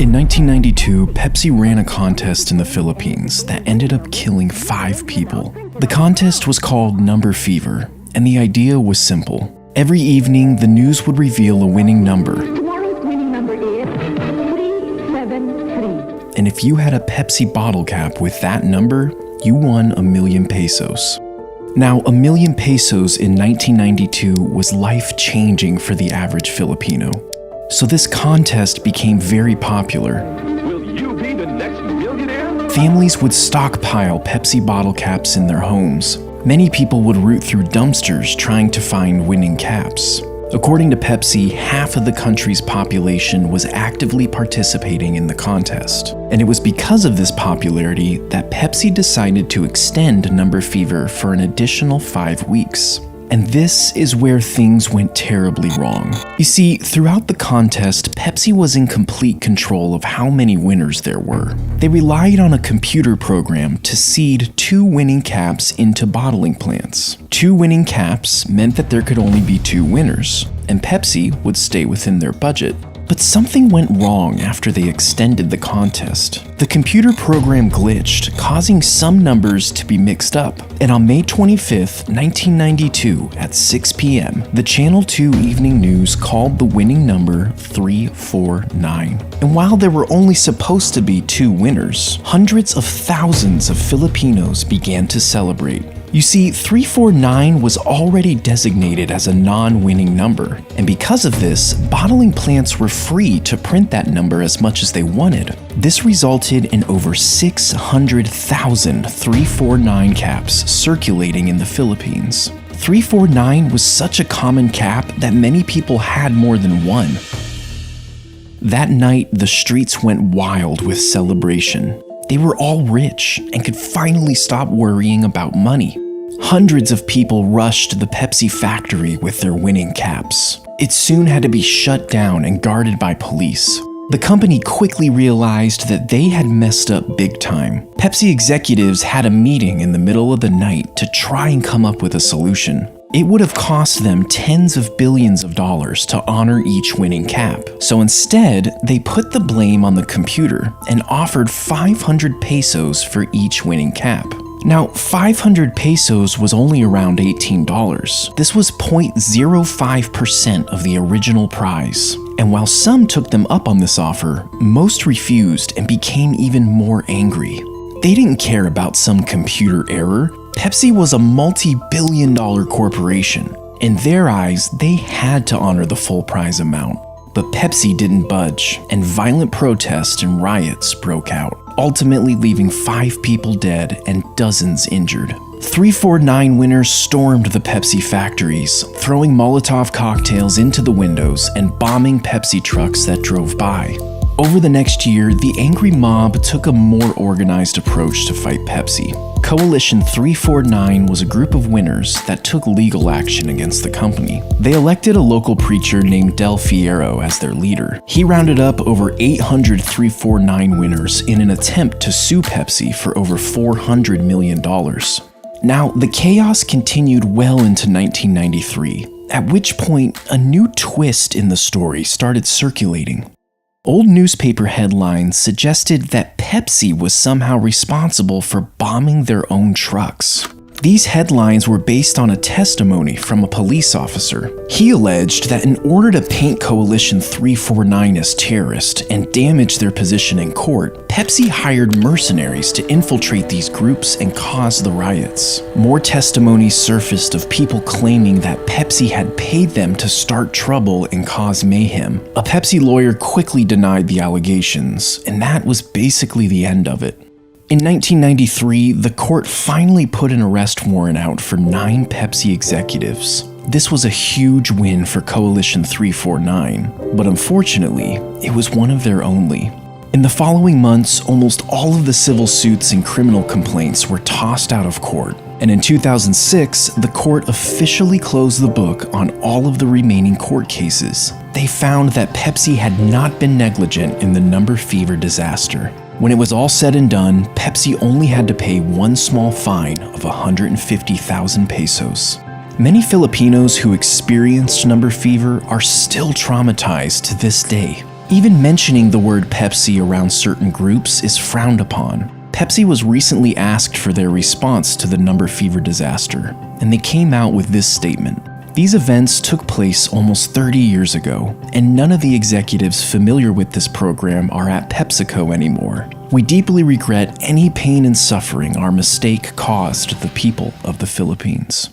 In 1992, Pepsi ran a contest in the Philippines that ended up killing 5 people. The contest was called Number Fever, and the idea was simple. Every evening, the news would reveal a winning number. Tomorrow's winning number is 373. And if you had a Pepsi bottle cap with that number, you won 1,000,000 pesos. Now, 1,000,000 pesos in 1992 was life-changing for the average Filipino. So this contest became very popular. Will you be the next millionaire? Families would stockpile Pepsi bottle caps in their homes. Many people would root through dumpsters trying to find winning caps. According to Pepsi, half of the country's population was actively participating in the contest. And it was because of this popularity that Pepsi decided to extend Number Fever for an additional 5 weeks. And this is where things went terribly wrong. You see, throughout the contest, Pepsi was in complete control of how many winners there were. They relied on a computer program to seed 2 winning caps into bottling plants. 2 winning caps meant that there could only be 2 winners, and Pepsi would stay within their budget. But something went wrong after they extended the contest. The computer program glitched, causing some numbers to be mixed up. And on May 25th, 1992, at 6 p.m., the Channel 2 Evening News called the winning number 349. And while there were only supposed to be 2 winners, hundreds of thousands of Filipinos began to celebrate. You see, 349 was already designated as a non-winning number, and because of this, bottling plants were free to print that number as much as they wanted. This resulted in over 600,000 349 caps circulating in the Philippines. 349 was such a common cap that many people had more than one. That night, the streets went wild with celebration. They were all rich and could finally stop worrying about money. Hundreds of people rushed to the Pepsi factory with their winning caps. It soon had to be shut down and guarded by police. The company quickly realized that they had messed up big time. Pepsi executives had a meeting in the middle of the night to try and come up with a solution. It would have cost them tens of billions of dollars to honor each winning cap. So instead, they put the blame on the computer and offered 500 pesos for each winning cap. Now, 500 pesos was only around $18. This was 0.05% of the original prize. And while some took them up on this offer, most refused and became even more angry. They didn't care about some computer error. Pepsi was a multi-billion-dollar corporation. In their eyes, they had to honor the full prize amount. But Pepsi didn't budge, and violent protests and riots broke out, ultimately leaving 5 people dead and dozens injured. 349 winners stormed the Pepsi factories, throwing Molotov cocktails into the windows and bombing Pepsi trucks that drove by. Over the next year, the angry mob took a more organized approach to fight Pepsi. Coalition 349 was a group of winners that took legal action against the company. They elected a local preacher named Del Fierro as their leader. He rounded up over 800 349 winners in an attempt to sue Pepsi for over $400 million. Now, the chaos continued well into 1993, at which point a new twist in the story started circulating. Old newspaper headlines suggested that Pepsi was somehow responsible for bombing their own trucks. These headlines were based on a testimony from a police officer. He alleged that in order to paint Coalition 349 as terrorist and damage their position in court, Pepsi hired mercenaries to infiltrate these groups and cause the riots. More testimonies surfaced of people claiming that Pepsi had paid them to start trouble and cause mayhem. A Pepsi lawyer quickly denied the allegations, and that was basically the end of it. In 1993, the court finally put an arrest warrant out for 9 Pepsi executives. This was a huge win for Coalition 349, but unfortunately, it was one of their only. In the following months, almost all of the civil suits and criminal complaints were tossed out of court. And in 2006, the court officially closed the book on all of the remaining court cases. They found that Pepsi had not been negligent in the Number Fever disaster. When it was all said and done, Pepsi only had to pay one small fine of 150,000 pesos. Many Filipinos who experienced Number Fever are still traumatized to this day. Even mentioning the word Pepsi around certain groups is frowned upon. Pepsi was recently asked for their response to the number fever disaster, and they came out with this statement. These events took place almost 30 years ago, and none of the executives familiar with this program are at PepsiCo anymore. We deeply regret any pain and suffering our mistake caused the people of the Philippines.